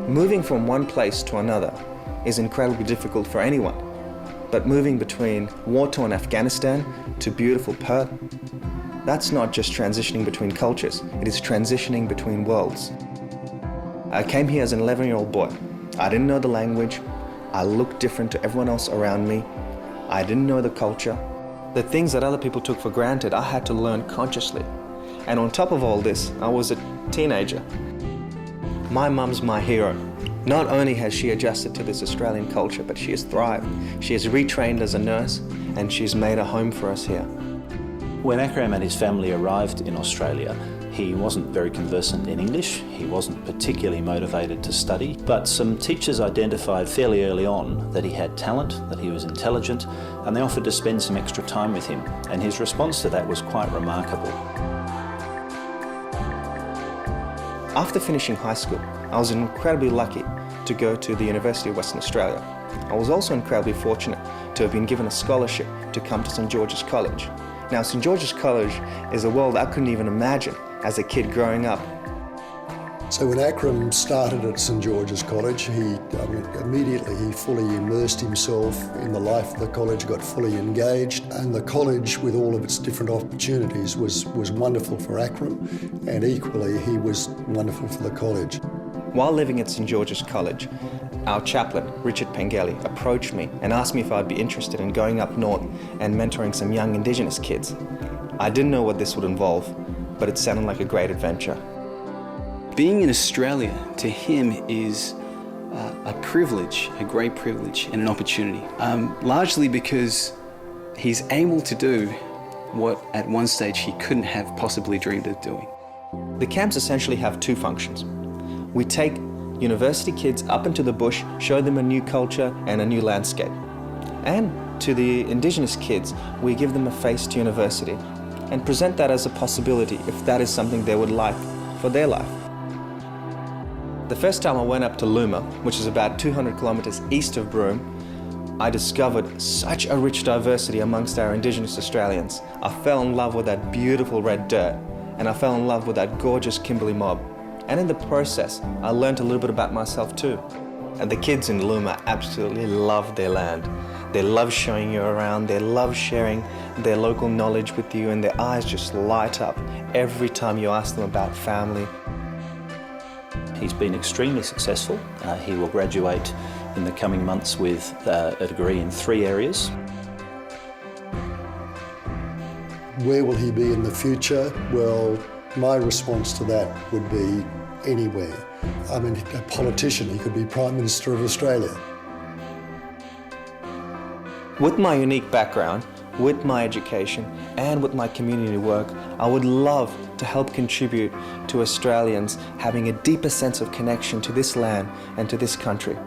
Moving from one place to another is incredibly difficult for anyone, but moving between war-torn Afghanistan to beautiful Perth, that's not just transitioning between cultures, it is transitioning between worlds. I came here as an 11-year-old boy. I didn't know the language, I looked different to everyone else around me, I didn't know the culture. The things that other people took for granted, I had to learn consciously. And on top of all this, I was a teenager. My mum's my hero. Not only has she adjusted to this Australian culture, but she has thrived. She has retrained as a nurse, and she's made a home for us here. When Akram and his family arrived in Australia, he wasn't very conversant in English, he wasn't particularly motivated to study, but some teachers identified fairly early on that he had talent, that he was intelligent, and they offered to spend some extra time with him, and his response to that was quite remarkable. After finishing high school, I was incredibly lucky to go to the University of Western Australia. I was also incredibly fortunate to have been given a scholarship to come to St George's College. Now, St George's College is a world I couldn't even imagine as a kid growing up. So when Akram started at St George's College, immediately he fully immersed himself in the life of the college, got fully engaged, and the college, with all of its different opportunities, was wonderful for Akram, and equally he was wonderful for the college. While living at St George's College, our chaplain, Richard Pengelly, approached me and asked me if I'd be interested in going up north and mentoring some young Indigenous kids. I didn't know what this would involve, but it sounded like a great adventure. Being in Australia, to him, is a privilege, a great privilege and an opportunity, largely because he's able to do what at one stage he couldn't have possibly dreamed of doing. The camps essentially have two functions. We take university kids up into the bush, show them a new culture and a new landscape. And to the Indigenous kids, we give them a face to university and present that as a possibility if that is something they would like for their life. The first time I went up to Luma, which is about 200 kilometers east of Broome, I discovered such a rich diversity amongst our Indigenous Australians. I fell in love with that beautiful red dirt, and I fell in love with that gorgeous Kimberley mob. And in the process, I learned a little bit about myself too. And the kids in Luma absolutely love their land. They love showing you around, they love sharing their local knowledge with you, and their eyes just light up every time you ask them about family. He's been extremely successful. He will graduate in the coming months with a degree in 3 areas. Where will he be in the future? Well, my response to that would be anywhere. I mean, a politician, he could be Prime Minister of Australia. With my unique background, with my education, and with my community work, I would love to help contribute to Australians having a deeper sense of connection to this land and to this country.